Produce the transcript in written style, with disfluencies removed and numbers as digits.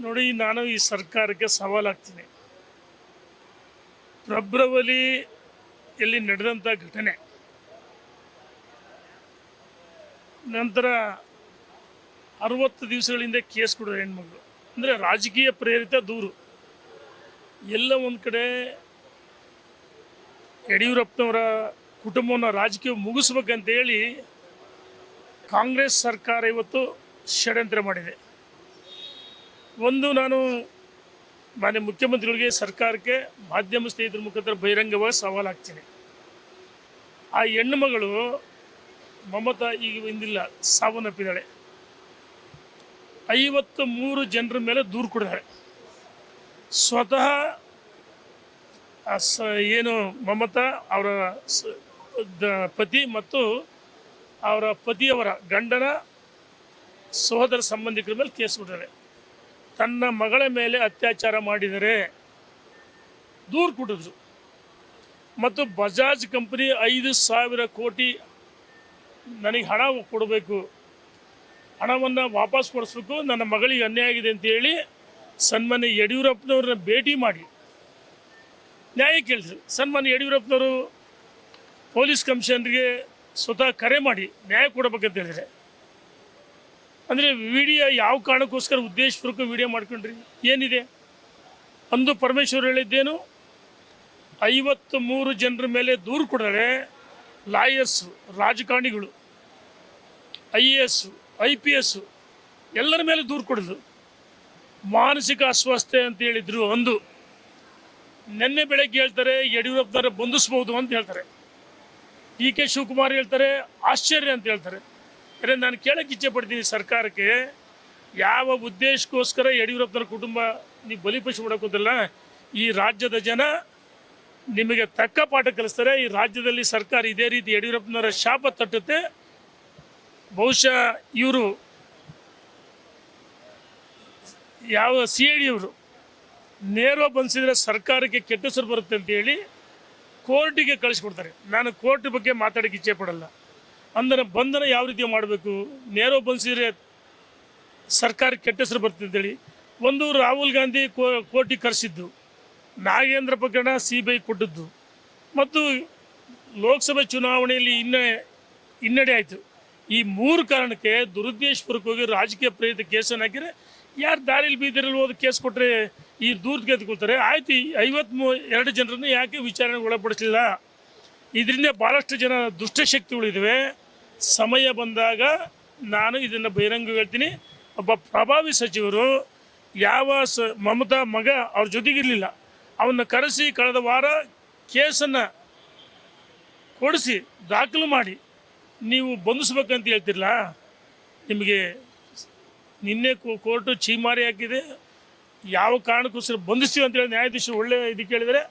ನೋಡಿ, ನಾನು ಈ ಸರ್ಕಾರಕ್ಕೆ ಸವಾಲಾಗ್ತೀನಿ. ಫೆಬ್ರವರಿಯಲ್ಲಿ ನಡೆದಂಥ ಘಟನೆ ನಂತರ 60 ದಿವಸಗಳಿಂದ ಕೇಸ್ ಕೊಡೋರು ಹೆಣ್ಮಗಳು, ಅಂದರೆ ರಾಜಕೀಯ ಪ್ರೇರಿತ ದೂರು. ಎಲ್ಲ ಒಂದು ಕಡೆ ಯಡಿಯೂರಪ್ಪನವರ ಕುಟುಂಬವನ್ನು ರಾಜಕೀಯ ಮುಗಿಸ್ಬೇಕಂತೇಳಿ ಕಾಂಗ್ರೆಸ್ ಸರ್ಕಾರ ಇವತ್ತು ಷಡ್ಯಂತ್ರ ಮಾಡಿದೆ. ನಾನು ಮಾನ್ಯ ಮುಖ್ಯಮಂತ್ರಿಗಳಿಗೆ, ಸರ್ಕಾರಕ್ಕೆ ಮಾಧ್ಯಮ ಸ್ನೇಹಿತರ ಮುಖಾಂತರ ಬಹಿರಂಗವಾಗಿ ಸವಾಲಾಗ್ತೀನಿ. ಆ ಹೆಣ್ಣು ಮಗಳು ಮಮತಾ ಈಗ ಇಂದಿಲ್ಲ, ಸಾವನ್ನಪ್ಪಿದ್ದಾಳೆ. 53 ಜನರ ಮೇಲೆ ದೂರು ಕೊಡಿದ್ದಾರೆ. ಸ್ವತಃ ಏನು ಮಮತಾ ಅವರ ಪತಿ ಮತ್ತು ಅವರ ಪತಿಯವರ ಗಂಡನ ಸಹೋದರ ಸಂಬಂಧಿಕರ ಮೇಲೆ ಕೇಸ್ ಕೊಟ್ಟಿದ್ದಾರೆ. ತನ್ನ ಮಗಳ ಮೇಲೆ ಅತ್ಯಾಚಾರ ಮಾಡಿದರೆ ದೂರು ಕೊಟ್ಟಿದ್ರು. ಮತ್ತು ಬಜಾಜ್ ಕಂಪನಿ 5,000 ಕೋಟಿ ನನಗೆ ಹಣ ಕೊಡಬೇಕು, ಹಣವನ್ನು ವಾಪಸ್ ಕೊಡಿಸ್ಬೇಕು, ನನ್ನ ಮಗಳಿಗೆ ಅನ್ಯಾಯ ಆಗಿದೆ ಅಂತೇಳಿ ಸನ್ಮಾನ್ಯ ಯಡಿಯೂರಪ್ಪನವ್ರನ್ನ ಭೇಟಿ ಮಾಡಿ ನ್ಯಾಯ ಕೇಳಿದ್ರು. ಸನ್ಮಾನ್ಯ ಯಡಿಯೂರಪ್ಪನವರು ಪೊಲೀಸ್ ಕಮಿಷನರ್ಗೆ ಸ್ವತಃ ಕರೆ ಮಾಡಿ ನ್ಯಾಯ ಕೊಡಬೇಕಂತ ಹೇಳಿದರೆ, ಅಂದರೆ ವಿಡಿಯೋ ಯಾವ ಕಾರಣಕ್ಕೋಸ್ಕರ ಉದ್ದೇಶಪೂರ್ವಕ ವಿಡಿಯೋ ಮಾಡ್ಕೊಂಡ್ರಿ, ಏನಿದೆ? ಅಂದು ಪರಮೇಶ್ವರ್ ಹೇಳಿದ್ದೇನು, 53 ಜನರ ಮೇಲೆ ದೂರು ಕೊಡರೆ ಲಾಯರ್ಸು, ರಾಜಕಾರಣಿಗಳು, IAS, IPS ಎಲ್ಲರ ಮೇಲೆ ದೂರು ಕೊಡೋದು. ಮಾನಸಿಕ ಅಸ್ವಸ್ಥತೆ ಅಂತ ಹೇಳಿದ್ರು. ನಿನ್ನೆ ಬೆಳಗ್ಗೆ ಹೇಳ್ತಾರೆ ಯಡಿಯೂರಪ್ಪನವರ ಬಂಧಿಸ್ಬೋದು ಅಂತ ಹೇಳ್ತಾರೆ. DK ಶಿವಕುಮಾರ್ ಹೇಳ್ತಾರೆ ಆಶ್ಚರ್ಯ ಅಂತ ಹೇಳ್ತಾರೆ. ನಾನು ಕೇಳಕ್ಕೆ ಇಚ್ಛೆ ಪಡ್ತೀನಿ ಸರ್ಕಾರಕ್ಕೆ, ಯಾವ ಉದ್ದೇಶಕ್ಕೋಸ್ಕರ ಯಡಿಯೂರಪ್ಪನವರ ಕುಟುಂಬ ನೀವು ಬಲಿಪಶು ಮಾಡೋಕ್ಕೋದಿಲ್ಲ. ಈ ರಾಜ್ಯದ ಜನ ನಿಮಗೆ ತಕ್ಕ ಪಾಠ ಕಲಿಸ್ತಾರೆ. ಈ ರಾಜ್ಯದಲ್ಲಿ ಸರ್ಕಾರ ಇದೇ ರೀತಿ ಯಡಿಯೂರಪ್ಪನವರ ಶಾಪ ತಟ್ಟುತ್ತೆ. ಬಹುಶಃ ಇವರು ಯಾವ CID ಅವರು ನೇರವಾಗಿ ಬಂಧಿಸಿದರೆ ಸರ್ಕಾರಕ್ಕೆ ಕೆಟ್ಟ ಹೆಸರು ಬರುತ್ತೆ ಅಂತೇಳಿ ಕೋರ್ಟಿಗೆ ಕಳಿಸ್ಕೊಡ್ತಾರೆ. ನಾನು ಕೋರ್ಟ್ ಬಗ್ಗೆ ಮಾತಾಡೋಕ್ಕೆ ಇಚ್ಛೆ ಪಡಲ್ಲ. ಅಂದರೆ ಬಂಧನ ಯಾವ ರೀತಿ ಮಾಡಬೇಕು, ನೇರವಾಗಿ ಬಂಧಿಸಿದರೆ ಸರ್ಕಾರಕ್ಕೆ ಕೆಟ್ಟ ಹೆಸರು ಬರುತ್ತೆ ಅಂತೇಳಿ. ರಾಹುಲ್ ಗಾಂಧಿ ಕೋರ್ಟಿಗೆ ಕರೆಸಿದ್ದು, ನಾಗೇಂದ್ರ ಪ್ರಕರಣ CBI ಕೊಟ್ಟದ್ದು, ಮತ್ತು ಲೋಕಸಭೆ ಚುನಾವಣೆಯಲ್ಲಿ ಹಿನ್ನಡೆ ಆಯಿತು. ಈ 3 ಕಾರಣಕ್ಕೆ ದುರುದ್ದೇಶಪೂರ್ವಕವಾಗಿ ರಾಜಕೀಯ ಪ್ರೇರಿತ ಕೇಸನ್ನು ಹಾಕಿದರೆ ಯಾರು ದಾರಿಲಿ ಬೀದಿರಲ್ಲಿ ಹೋದ ಕೇಸ್ ಕೊಟ್ಟರೆ ಈ ದೂರ ಗೆದ್ಕೊಳ್ತಾರೆ. ಆಯ್ತು, 52 ಜನರನ್ನು ಯಾಕೆ ವಿಚಾರಣೆಗೆ ಒಳಪಡಿಸಲಿಲ್ಲ? ಇದರಿಂದ ಭಾಳಷ್ಟು ಜನ ದುಷ್ಟಶಕ್ತಿಗಳಿದ್ದಾವೆ. ಸಮಯ ಬಂದಾಗ ನಾನು ಇದನ್ನು ಬಹಿರಂಗ ಹೇಳ್ತೀನಿ. ಒಬ್ಬ ಪ್ರಭಾವಿ ಸಚಿವರು ಮಮತಾ ಮಗ ಅವ್ರ ಜೊತೆಗಿರಲಿಲ್ಲ, ಅವನ್ನ ಕರೆಸಿ ಕಳೆದ ವಾರ ಕೇಸನ್ನು ಕೊಡಿಸಿ ದಾಖಲು ಮಾಡಿ ನೀವು ಬಂಧಿಸ್ಬೇಕಂತ ಹೇಳ್ತಿರಲ್ಲ. ನಿಮಗೆ ನಿನ್ನೆ ಕೋರ್ಟು ಚೀಮಾರಿ ಹಾಕಿದೆ. ಯಾವ ಕಾರಣಕ್ಕೋಸ್ಕರ ಬಂಧಿಸ್ತೀವಿ ಅಂತೇಳಿ ನ್ಯಾಯಾಧೀಶರು ಒಳ್ಳೆ ಇದಕ್ಕೆ ಹೇಳಿದರೆ